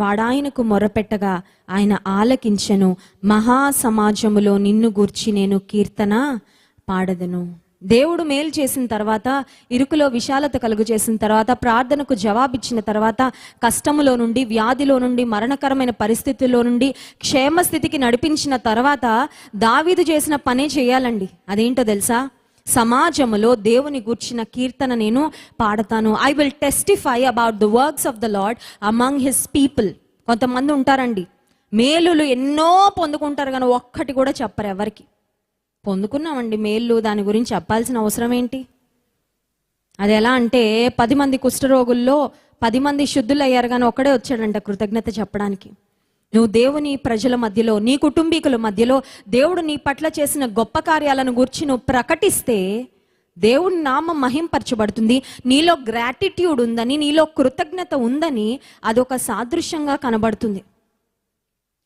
వాడాయనకు మొరపెట్టగా ఆయన ఆలకించెను. మహాసమాజములో నిన్ను గూర్చి నేను కీర్తన పాడదను. దేవుడు మేలు చేసిన తర్వాత, ఇరుకులో విశాలత కలుగు చేసిన తర్వాత, ప్రార్థనకు జవాబిచ్చిన తర్వాత, కష్టములో నుండి, వ్యాధిలో నుండి, మరణకరమైన పరిస్థితుల్లో నుండి క్షేమస్థితికి నడిపించిన తర్వాత దావీదు చేసిన పనే చేయాలండి. అదేంటో తెలుసా? సమాజములో దేవుని గూర్చిన కీర్తన నేను పాడతాను. I will testify about the works of the lord among his people. కొంతమంది ఉంటారండి, మేలులు ఎన్నో పొందుకుంటారు కానీ ఒక్కటి కూడా చెప్పరు ఎవరికి. పొందుకున్నామండి మేలు, దాని గురించి చెప్పాల్సిన అవసరం ఏంటి? అది ఎలా అంటే 10 మంది కుష్ఠరోగుల్లో 10 మంది శుద్ధులు అయ్యారు కానీ ఒక్కడే వచ్చాడంట కృతజ్ఞత చెప్పడానికి. నువ్వు దేవుని ప్రజల మధ్యలో, నీ కుటుంబీకుల మధ్యలో దేవుడు నీ పట్ల చేసిన గొప్ప కార్యాలను గురించి నువ్వు ప్రకటిస్తే దేవుని నామం మహింపరచబడుతుంది. నీలో గ్రాటిట్యూడ్ ఉందని, నీలో కృతజ్ఞత ఉందని అదొక సాదృశ్యంగా కనబడుతుంది.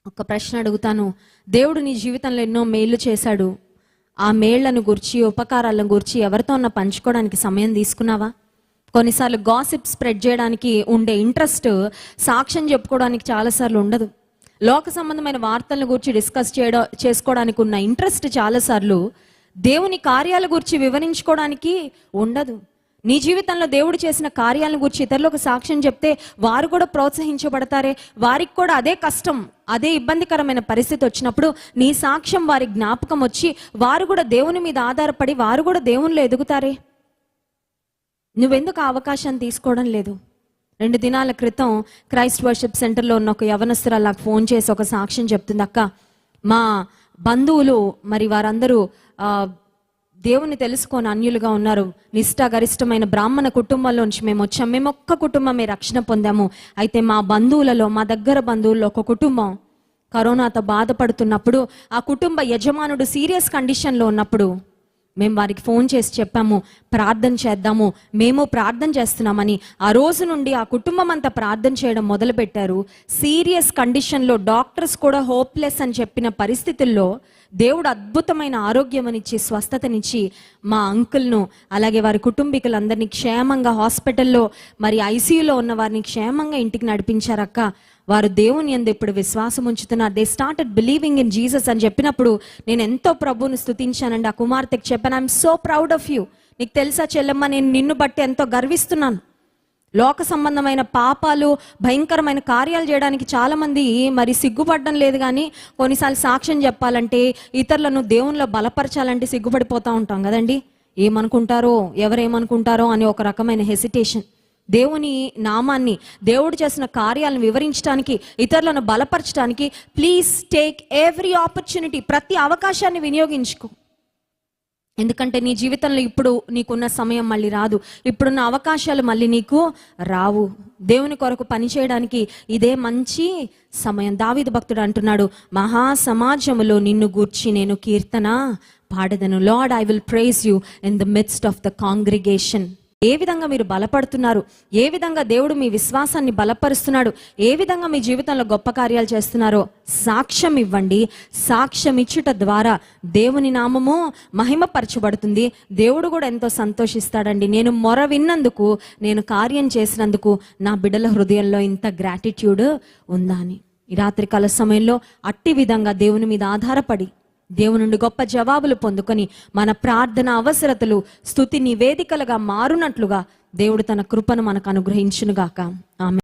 ఒక ప్రశ్న అడుగుతాను, దేవుడు నీ జీవితంలో ఎన్నో మేలు చేశాడు. ఆ మేళ్లను గురించి, ఉపకారాలను గురించి ఎవరితో ఉన్నా పంచుకోవడానికి సమయం తీసుకున్నావా? కొన్నిసార్లు గాసిప్ స్ప్రెడ్ చేయడానికి ఉండే ఇంట్రెస్ట్ సాక్ష్యం చెప్పుకోవడానికి చాలాసార్లు ఉండదు. లోక సంబంధమైన వార్తలను గురించి డిస్కస్ చేసుకోవడానికి ఉన్న ఇంట్రెస్ట్ చాలాసార్లు దేవుని కార్యాల గురించి వివరించుకోవడానికి ఉండదు. నీ జీవితంలో దేవుడు చేసిన కార్యాలను గురించి ఇతరులకు సాక్ష్యం చెప్తే వారు కూడా ప్రోత్సహించబడతారే. వారికి కూడా అదే కష్టం, అదే ఇబ్బందికరమైన పరిస్థితి వచ్చినప్పుడు నీ సాక్ష్యం వారి జ్ఞాపకం వచ్చి వారు కూడా దేవుని మీద ఆధారపడి వారు కూడా దేవునిలో ఎదుగుతారే. నువ్వెందుకు ఆ అవకాశాన్ని తీసుకోవడం లేదు? 2 దినాల క్రితం క్రైస్ట్ వర్షిప్ సెంటర్లో ఉన్న ఒక యవనస్తురాలు నాకు ఫోన్ చేసి ఒక సాక్ష్యం చెప్తుంది. అక్క, మా బంధువులు మరి వారందరూ దేవుని తెలుసుకొని అన్యులుగా ఉన్నారు. నిష్ఠాగరిష్టమైన బ్రాహ్మణ కుటుంబంలో నుంచి మేము వచ్చాం. మేము ఒక్క కుటుంబమే రక్షణ పొందాము. అయితే మా బంధువులలో, మా దగ్గర బంధువుల్లో ఒక కుటుంబం కరోనాతో బాధపడుతున్నప్పుడు, ఆ కుటుంబ యజమానుడు సీరియస్ కండిషన్లో ఉన్నప్పుడు మేము వారికి ఫోన్ చేసి చెప్పాము, ప్రార్థన చేద్దాము, మేము ప్రార్థన చేస్తున్నామని. ఆ రోజు నుండి ఆ కుటుంబం అంతా ప్రార్థన చేయడం మొదలుపెట్టారు. సీరియస్ కండిషన్లో డాక్టర్స్ కూడా హోప్లెస్ అని చెప్పిన పరిస్థితుల్లో దేవుడు అద్భుతమైన ఆరోగ్యమనిచ్చి, స్వస్థతనిచ్చి మా అంకుల్ను అలాగే వారి కుటుంబీకులందరినీ క్షేమంగా హాస్పిటల్లో, మరి ఐసీయూలో ఉన్న వారిని క్షేమంగా ఇంటికి నడిపించారక్క. వారు దేవుని యందు ఇప్పుడు విశ్వాసం ఉంచుతున్నారు. They started believing in Jesus అని చెప్పినప్పుడు నేను ఎంతో ప్రభువుని స్తుతించానండి. ఆ కుమార్తెకి చెప్పాను, I'm so proud of you. నీకు తెలుసా చెల్లెమ్మ, నేను నిన్ను బట్టి ఎంతో గర్విస్తున్నాను. లోక సంబంధమైన పాపాలు, భయంకరమైన కార్యాలు చేయడానికి చాలామంది మరి సిగ్గుపడడం లేదు, కానీ కొన్నిసార్లు సాక్ష్యం చెప్పాలంటే, ఇతరులను దేవునిలో బలపరచాలంటే సిగ్గుపడిపోతూ ఉంటాం కదండి. ఏమనుకుంటారో, ఎవరేమనుకుంటారో అని ఒక రకమైన హెసిటేషన్. దేవుని నామాన్ని, దేవుడు చేసిన కార్యాలను వివరించడానికి, ఇతరులను బలపరచడానికి ప్లీజ్ టేక్ ఎవ్రీ ఆపర్చునిటీ. ప్రతి అవకాశాన్ని వినియోగించుకో. ఎందుకంటే నీ జీవితంలో ఇప్పుడు నీకున్న సమయం మళ్ళీ రాదు. ఇప్పుడున్న అవకాశాలు మళ్ళీ నీకు రావు. దేవుని కొరకు పనిచేయడానికి ఇదే మంచి సమయం. దావీదు భక్తుడు అంటున్నాడు, మహాసమాజములో నిన్ను గూర్చి నేను కీర్తన పాడదను. Lord, I will praise you in the midst of the congregation. ఏ విధంగా మీరు బలపడుతున్నారు, ఏ విధంగా దేవుడు మీ విశ్వాసాన్ని బలపరుస్తున్నాడు, ఏ విధంగా మీ జీవితంలో గొప్ప కార్యాలు చేస్తున్నారో సాక్ష్యం ఇవ్వండి. సాక్ష్యం ఇచ్చుట ద్వారా దేవుని నామము మహిమపరచబడుతుంది. దేవుడు కూడా ఎంతో సంతోషిస్తాడండి. నేను మొర విన్నందుకు, నేను కార్యం చేసినందుకు నా బిడ్డల హృదయంలో ఇంత గ్రాటిట్యూడ్ ఉందా అని. ఈ రాత్రికాల సమయంలో అట్టి విధంగా దేవుని మీద ఆధారపడి దేవుని నుండి గొప్ప జవాబులు పొందుకొని మన ప్రార్థన అవసరతలు స్తుతి నివేదికలుగా మారునట్లుగా దేవుడు తన కృపను మనకు అనుగ్రహించునుగాక. ఆమె.